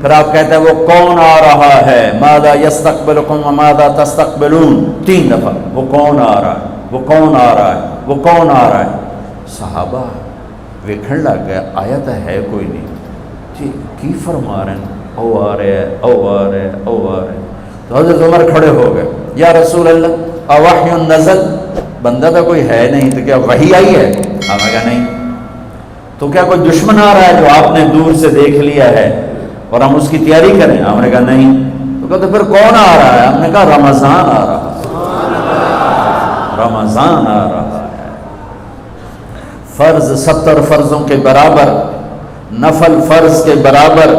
پھر آپ کہتے ہیں وہ کون آ رہا ہے، ماذا یستقبلکم وماذا تستقبلون، 3 دفعہ وہ کون آ رہا ہے، وہ کون آ رہا ہے، وہ کون آ رہا ہے۔ صحابہ وکھڑ لگ گیا، آیا تو ہے کوئی نہیں، کی فرما رہے ہیں او آ رہے ہیں او آ رہے ہیں او آ رہے ہیں. تو حضرت عمر کھڑے ہو گئے, یا رسول اللہ اوحی نزل, بندہ تو کوئی ہے نہیں, تو کیا وحی آئی ہے؟ ہم نے کہا نہیں. تو کیا کوئی دشمن آ رہا ہے جو آپ نے دور سے دیکھ لیا ہے اور ہم اس کی تیاری کریں؟ ہم نے کہا نہیں. تو کہا تو پھر کون آ رہا ہے؟ ہم نے کہا رمضان آ رہا ہے, رمضان آ رہا ہے. فرض 70 فرضوں کے برابر, نفل فرض کے برابر,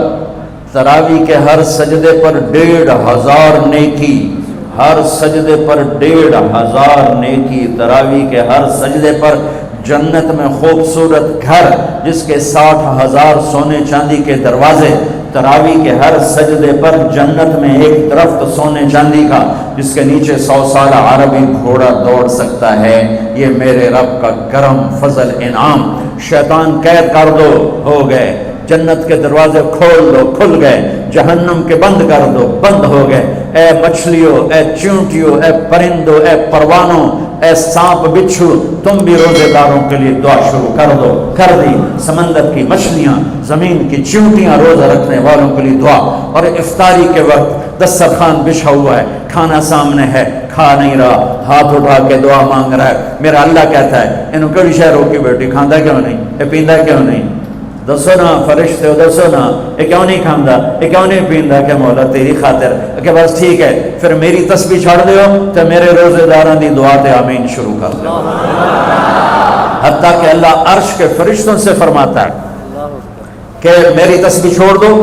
تراویح کے ہر سجدے پر 1500 نیکی, ہر سجدے پر 1500 نیکی, تراویح کے ہر سجدے پر جنت میں خوبصورت گھر جس کے 60,000 سونے چاندی کے دروازے, تراویح کے ہر سجدے پر جنت میں ایک درخت سونے چاندی کا جس کے نیچے 100 سال عربی گھوڑا دوڑ سکتا ہے. یہ میرے رب کا کرم فضل انعام. شیطان قید کر دو, ہو گئے. جنت کے دروازے کھول دو, کھل گئے. جہنم کے بند کر دو, بند ہو گئے. اے مچھلیوں, اے چیونٹیوں, اے پرندوں, اے پروانوں, اے سانپ بچھو, تم بھی روزے داروں کے لیے دعا شروع کر دو. کر دی. سمندر کی مچھلیاں, زمین کی چیونٹیاں, روزہ رکھنے والوں کے لیے دعا. اور افطاری کے وقت دسترخوان بچھا ہوا ہے, کھانا سامنے ہے, کھا نہیں رہا, ہاتھ اٹھا کے دعا مانگ رہا ہے. میرا اللہ کہتا ہے انہوں کڑی شہ روکی بیٹی, کھاندہ کیوں نہیں, یہ پیندہ کیوں نہیں؟ دسو نا فرشتے ہو, دسو نا یہ کیوں نہیں کھاندہ, یہ کیوں نہیں پیندہ؟ کہ مولا تیری خاطر, کہ بس ٹھیک ہے پھر میری تسبیح چھاڑ دیو تو میرے روزے داران دی دعا تے آمین شروع کر دو. حتیٰ کہ اللہ عرش کے فرشتوں سے فرماتا ہے کہ میری تسبیح چھوڑ دو.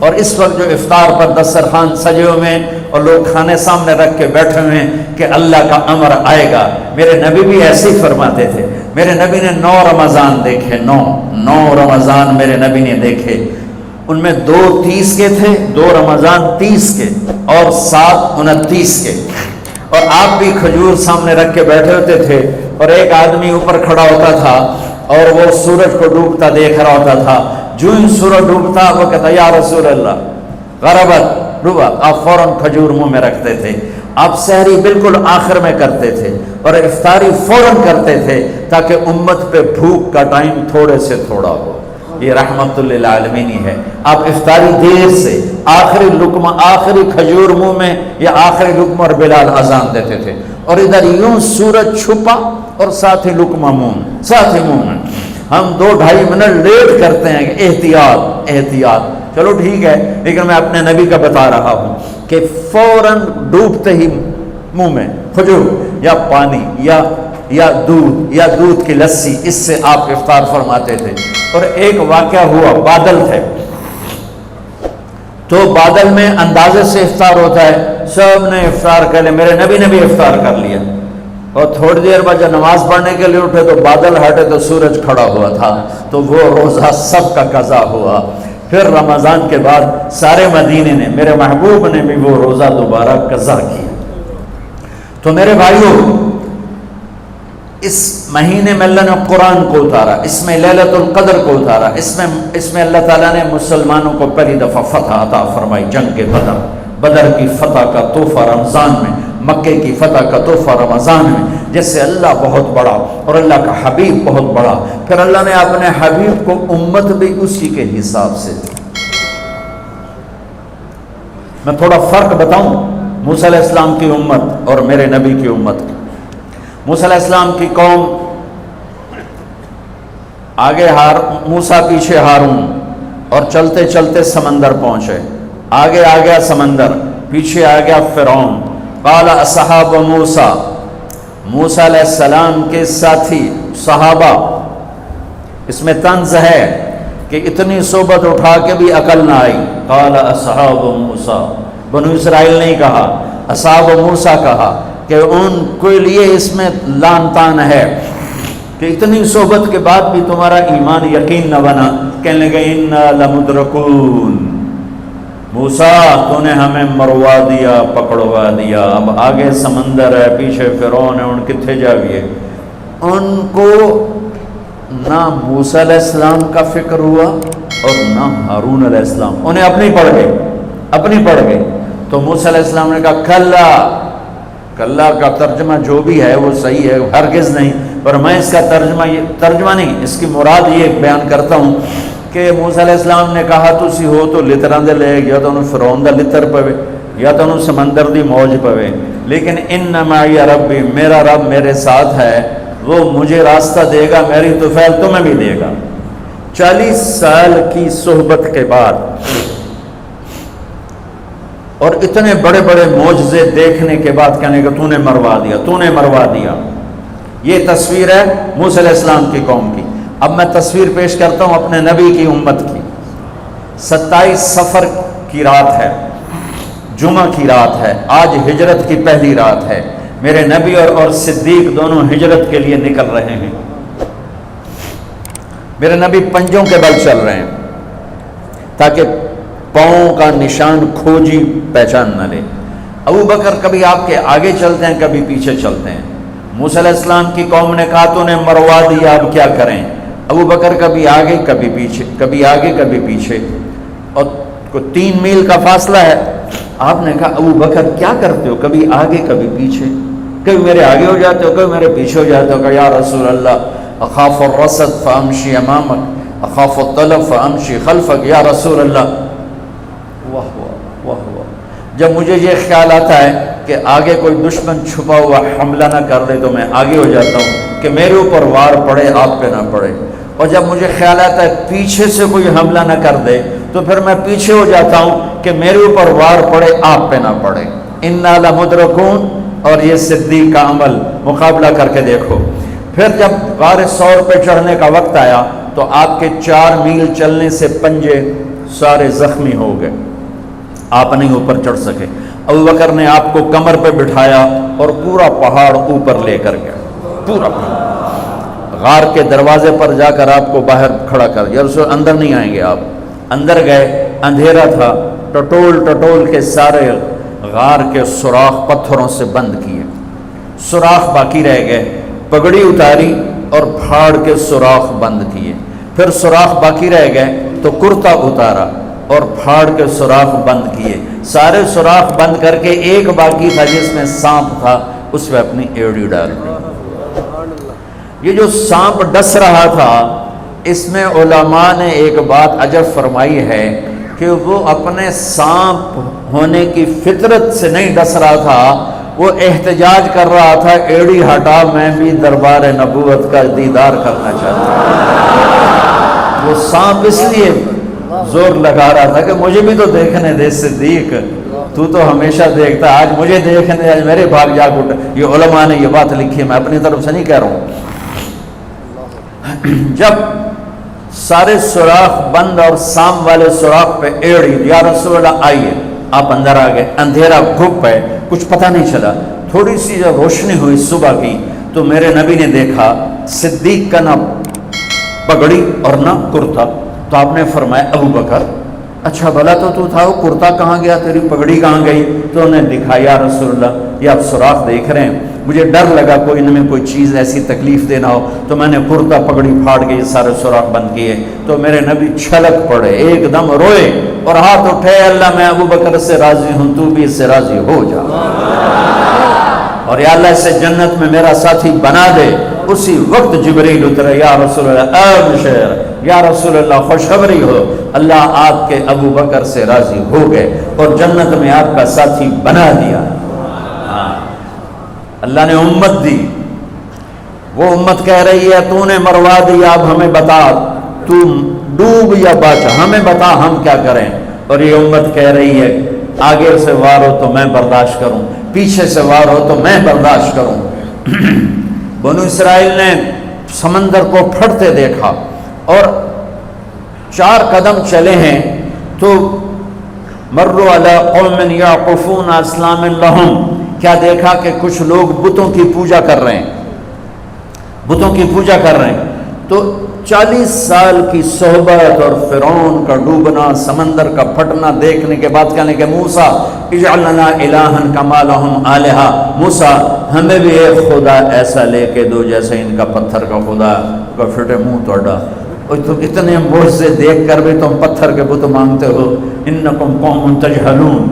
اور اس وقت جو افطار پر دسترخوان سجے ہوئے ہیں اور لوگ کھانے سامنے رکھ کے بیٹھے ہوئے ہیں کہ اللہ کا امر آئے گا. میرے نبی بھی ایسے ہی فرماتے تھے. میرے نبی نے 9 رمضان دیکھے, 9 رمضان میرے نبی نے دیکھے. ان میں 2 30 کے تھے, 2 رمضان 30 کے اور 7 29 کے. اور آپ بھی کھجور سامنے رکھ کے بیٹھے ہوتے تھے اور ایک آدمی اوپر کھڑا ہوتا تھا اور وہ سورج کو ڈوبتا دیکھ رہا ہوتا تھا. جو ہی سورج ڈوبتا وہ کہتا یا رسول اللہ غربت ڈوبا, آپ فوراً کھجور منہ میں رکھتے تھے. آپ سحری بالکل آخر میں کرتے تھے اور افطاری فوراً کرتے تھے تاکہ امت پہ بھوک کا ٹائم تھوڑے سے تھوڑا ہو. یہ رحمت للعالمین ہی ہے. آپ افطاری دیر سے, آخری لقمہ, آخری کھجور منہ میں یا آخری لقمہ, اور بلال اذان دیتے تھے اور ادھر یوں سورج چھپا اور ساتھ ہی لقمہ منہ, ساتھ ہی منہ میں. ہم 2-2.5 منٹ لیٹ کرتے ہیں کہ احتیاط احتیاط. چلو ٹھیک ہے, لیکن میں اپنے نبی کا بتا رہا ہوں کہ فوراً ڈوبتے ہی منہ میں کھجور یا پانی یا دودھ کی لسی, اس سے آپ افطار فرماتے تھے. اور ایک واقعہ ہوا, بادل تھے تو بادل میں اندازے سے افطار ہوتا ہے, سب نے افطار کر لیا. میرے نبی نے بھی افطار کر لیا اور تھوڑی دیر بعد جب نماز پڑھنے کے لیے اٹھے تو بادل ہٹے تو سورج کھڑا ہوا تھا, تو وہ روزہ سب کا قضا ہوا. پھر رمضان کے بعد سارے مدینے نے, میرے محبوب نے بھی وہ روزہ دوبارہ قضا کیا. تو میرے بھائیوں, اس مہینے میں اللہ نے قرآن کو اتارا, اس میں لیلۃ القدر کو اتارا, اس میں اللہ تعالیٰ نے مسلمانوں کو پہلی دفعہ فتح عطا فرمائی. جنگ کے بدر کی فتح کا تحفہ رمضان میں, مکے کی فتح کا تحفہ رمضان میں, جس سے اللہ بہت بڑا اور اللہ کا حبیب بہت بڑا. پھر اللہ نے اپنے حبیب کو امت بھی اسی کے حساب سے دی. میں تھوڑا فرق بتاؤں موسیٰ علیہ السلام کی امت اور میرے نبی کی امت. موسیٰ علیہ السلام کی قوم آگے موسیٰ پیچھے ہارون, اور چلتے چلتے سمندر پہنچے. آگے آ گیا سمندر, پیچھے آ گیا فرعون. قال اصحاب موسیٰ, موسیٰ علیہ السلام کے ساتھی صحابہ. اس میں طنز ہے کہ اتنی صحبت اٹھا کے بھی عقل نہ آئی. قال اصحاب موسیٰ, بنو اسرائیل نہیں کہا, اصحاب موسیٰ کہا, کہ ان کے لیے اس میں لان تان ہے کہ اتنی صحبت کے بعد بھی تمہارا ایمان یقین نہ بنا. کہنے لگے انا لمدرکون, موسیٰ تو نے ہمیں مروا دیا, پکڑوا دیا, اب آگے سمندر ہے, پیچھے فرعون ہے, ان کتنے جاویے. ان کو نہ موسیٰ علیہ السلام کا فکر ہوا اور نہ ہارون علیہ السلام, انہیں اپنی پڑ گئی. تو موسیٰ علیہ السلام نے کہا کلا کا ترجمہ جو بھی ہے وہ صحیح ہے, ہرگز نہیں, پر میں اس کا ترجمہ نہیں, اس کی مراد یہ بیان کرتا ہوں کہ موسیٰ علیہ السلام نے کہا تسی ہو تو لتراں دے لے یا تو انہوں فرعون دا لتر پوے یا تو انہوں سمندر دی موج پوے، لیکن ان معی ربی، میرا رب میرے ساتھ ہے، وہ مجھے راستہ دے گا، میری طفیل تمہیں بھی دے گا۔ 40 سال کی صحبت کے بعد اور اتنے بڑے بڑے معجزے دیکھنے کے بعد کہنے کہ تو نے مروا دیا، تو نے مروا دیا۔ یہ تصویر ہے موسیٰ علیہ السلام کی قوم کی۔ اب میں تصویر پیش کرتا ہوں اپنے نبی کی امت کی۔ 27 صفر کی رات ہے، جمعہ کی رات ہے، آج ہجرت کی پہلی رات ہے۔ میرے نبی اور صدیق دونوں ہجرت کے لیے نکل رہے ہیں۔ میرے نبی پنجوں کے بل چل رہے ہیں تاکہ پاؤں کا نشان کھوجی پہچان نہ لے۔ ابو بکر کبھی آپ کے آگے چلتے ہیں، کبھی پیچھے چلتے ہیں۔ موسیٰ علیہ السلام کی قوم نے کہا تو نے مروا دیا، اب کیا کریں؟ ابو بکر کبھی آگے کبھی پیچھے، کبھی آگے کبھی پیچھے، اور 3 میل کا فاصلہ ہے۔ آپ نے کہا ابو بکر کیا کرتے ہو، کبھی آگے کبھی پیچھے، کبھی میرے آگے ہو جاتے ہو، کبھی میرے پیچھے ہو جاتے ہو۔ کہ یا رسول اللہ اخاف الرصد فامشی امامک اخاف الطلب فامشی خلفک، یا رسول اللہ۔ واہ واہ واہ واہ، جب مجھے یہ خیال آتا ہے کہ آگے کوئی دشمن چھپا ہوا حملہ نہ کر دے تو میں آگے ہو جاتا ہوں کہ میرے اوپر وار پڑے، آپ پہ نہ پڑے، اور جب مجھے خیال آتا ہے پیچھے سے کوئی حملہ نہ کر دے تو پھر میں پیچھے ہو جاتا ہوں کہ میرے اوپر وار پڑے، آپ پہ نہ پڑے۔ انا لمدرکون، اور یہ صدیق کا عمل مقابلہ کر کے دیکھو۔ پھر جب غار ثور پہ چڑھنے کا وقت آیا تو آپ کے 4 میل چلنے سے پنجے سارے زخمی ہو گئے، آپ نہیں اوپر چڑھ سکے۔ ابو بکر نے آپ کو کمر پہ بٹھایا اور پورا پہاڑ اوپر لے کر گیا، پورا پہاڑ۔ غار کے دروازے پر جا کر آپ کو باہر کھڑا کر، یا رسول اندر نہیں آئیں گے آپ۔ اندر گئے، اندھیرا تھا، ٹٹول کے سارے غار کے سوراخ پتھروں سے بند کیے، سوراخ باقی رہ گئے۔ پگڑی اتاری اور پھاڑ کے سوراخ بند کیے، پھر سوراخ باقی رہ گئے تو کرتا اتارا اور پھاڑ کے سوراخ بند کیے۔ سارے سوراخ بند کر کے ایک باقی تھا جس میں سانپ تھا، اس میں اپنی ایڑی ڈال دی۔ یہ جو سانپ ڈس رہا تھا، اس میں علماء نے ایک بات عجب فرمائی ہے کہ وہ اپنے سانپ ہونے کی فطرت سے نہیں ڈس رہا تھا، وہ احتجاج کر رہا تھا ایڑی ہٹا، میں بھی دربار نبوت کا دیدار کرنا چاہتا ہوں۔ وہ سانپ اس لیے زور لگا رہا تھا کہ مجھے بھی تو دیکھنے دے صدیق، تو ہمیشہ دیکھتا، آج مجھے دیکھنے، آج میرے بھاگ جاگ اٹھے۔ یہ علماء نے یہ بات لکھی ہے، میں اپنی طرف سے نہیں کہہ رہا ہوں۔ جب سارے سوراخ بند اور سام والے سوراخ پہ ایڑی، یا رسول اللہ آئیے، آپ اندر آ گئے۔ اندھیرا گھپ ہے، کچھ پتہ نہیں چلا۔ تھوڑی سی جب روشنی ہوئی صبح کی تو میرے نبی نے دیکھا صدیق کا نہ پگڑی اور نہ کرتا، تو آپ نے فرمایا ابو بکر اچھا بھلا تو تھا، وہ کرتا کہاں گیا، تیری پگڑی کہاں گئی؟ تو انہیں دکھایا یا رسول اللہ یہ آپ سوراخ دیکھ رہے ہیں، مجھے ڈر لگا کوئی ان میں کوئی چیز ایسی تکلیف دینا ہو، تو میں نے کرتا پگڑی پھاڑ کے یہ سارے سوراخ بند کیے۔ تو میرے نبی چھلک پڑے، ایک دم روئے اور ہاتھ اٹھے، اللہ میں ابو بکر سے راضی ہوں، تو بھی اس سے راضی ہو جا، اور یا اللہ اسے جنت میں میرا ساتھی بنا دے۔ اسی وقت جبریل اترے، یا رسول اللہ ابشر، یا رسول اللہ خوشخبری ہو، اللہ آپ کے ابو بکر سے راضی ہو گئے اور جنت میں آپ کا ساتھی بنا دیا۔ اللہ نے امت دی، وہ امت کہہ رہی ہے تو نے مروا دیا، اب ہمیں بتا تو ڈوب یا بچ، ہمیں بتا ہم کیا کریں۔ اور یہ امت کہہ رہی ہے آگے سے وار ہو تو میں برداشت کروں، پیچھے سے وار ہو تو میں برداشت کروں۔ بنو اسرائیل نے سمندر کو پھٹتے دیکھا اور 4 قدم چلے ہیں تو مروا علی قوم یعقفون اصنام لہم، کیا دیکھا کہ کچھ لوگ بتوں کی پوجا کر رہے ہیں، بتوں کی پوجا کر رہے ہیں۔ تو 40 سال کی صحبت اور فرعون کا ڈوبنا، سمندر کا پھٹنا دیکھنے کے بعد کہنے کہ موسیٰ اجعل لنا الہا کما لہم آلہہ، موسیٰ ہمیں بھی ایک خدا ایسا لے کے دو جیسے ان کا پتھر کا خدا کا پھٹے منہ توڑا۔ اور تم اتنے بوجھ سے دیکھ کر بھی تم پتھر کے بت مانگتے ہو، انکم قوم تجہلون۔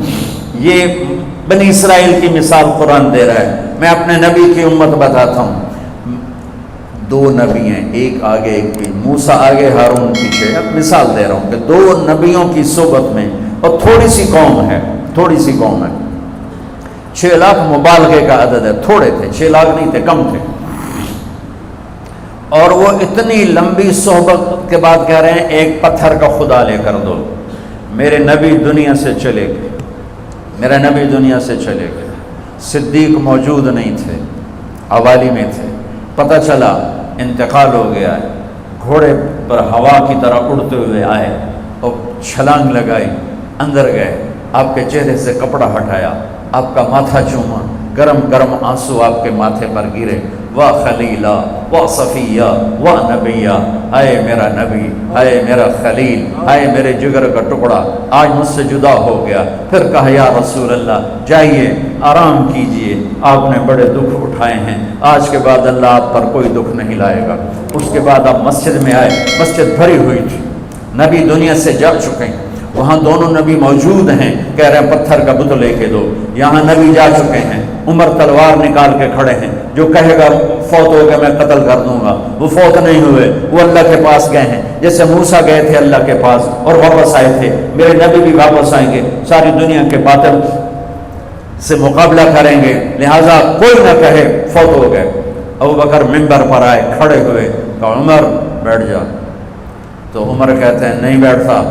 یہ بنی اسرائیل کی مثال قرآن دے رہا ہے۔ میں اپنے نبی کی امت بتاتا ہوں، دو نبی ہیں، ایک آگے ایک پیچھے، موسیٰ آگے ہارون پیچھے. اب مثال دے رہا ہوں کہ دو نبیوں کی صحبت میں، اور تھوڑی سی قوم ہے، 6 لاکھ مبالغے کا عدد ہے، تھوڑے تھے، 6 لاکھ نہیں تھے، کم تھے. اور وہ اتنی لمبی صحبت کے بعد کہہ رہے ہیں ایک پتھر کا خدا لے کر دو. میرے نبی دنیا سے چلے گئے، صدیق موجود نہیں تھے، حوالی میں تھے. پتہ چلا انتقال ہو گیا ہے، گھوڑے پر ہوا کی طرح اڑتے ہوئے آئے اور چھلانگ لگائی، اندر گئے، آپ کے چہرے سے کپڑا ہٹایا، آپ کا ماتھا چوما، گرم گرم آنسو آپ کے ماتھے پر گرے. واہ خلیلہ، واہ صفیہ، واہ نبیہ، اے میرا نبی، اے میرا خلیل، اے میرے جگر کا ٹکڑا، آج مجھ سے جدا ہو گیا. پھر کہا یا رسول اللہ جائیے آرام کیجئے، آپ نے بڑے دکھ اٹھائے ہیں، آج کے بعد اللہ آپ پر کوئی دکھ نہیں لائے گا. اس کے بعد آپ مسجد میں آئے، مسجد بھری ہوئی تھی، نبی دنیا سے جا چکے ہیں، وہاں دونوں نبی موجود ہیں، کہہ رہے ہیں پتھر کا بت لے کے دو. یہاں نبی جا چکے ہیں، عمر تلوار نکال کے کھڑے ہیں، جو کہے گا فوت ہو گیا میں قتل کر دوں گا. وہ فوت نہیں ہوئے، وہ اللہ کے پاس گئے ہیں، جیسے موسیٰ گئے تھے اللہ کے پاس اور واپس آئے تھے. میرے نبی بھی واپس آئیں گے، ساری دنیا کے باطل سے مقابلہ کریں گے، لہٰذا کوئی نہ کہے فوت ہو گئے. ابوبکر ممبر پر آئے، کھڑے ہوئے، کہا عمر بیٹھ جا. تو عمر کہتے ہیں نہیں بیٹھتا،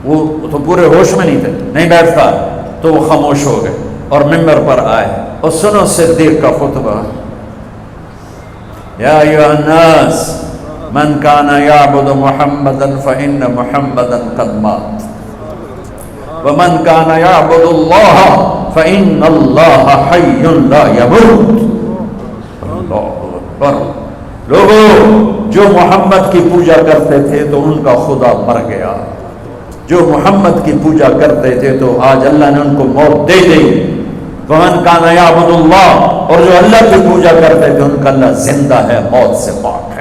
وہ تو پورے ہوش میں نہیں تھے، نہیں بیٹھتا. تو وہ خاموش ہو گئے اور ممبر پر آئے. اور سنو صدیق کا خطبہ، یا ایھا الناس من کان یعبد محمدا فإن محمدا قد مات ومن کان یعبد اللہ فإن اللہ حی لا یموت. اللہ اکبر. لوگوں، جو محمد کی پوجا کرتے تھے تو ان کا خدا مر گیا، جو محمد کی پوجا کرتے تھے تو آج اللہ نے ان کو موت دے دی. ومن کان یعبد اللہ، اور جو اللہ کی پوجا کرتے تھے ان کا اللہ زندہ ہے، موت سے پاک.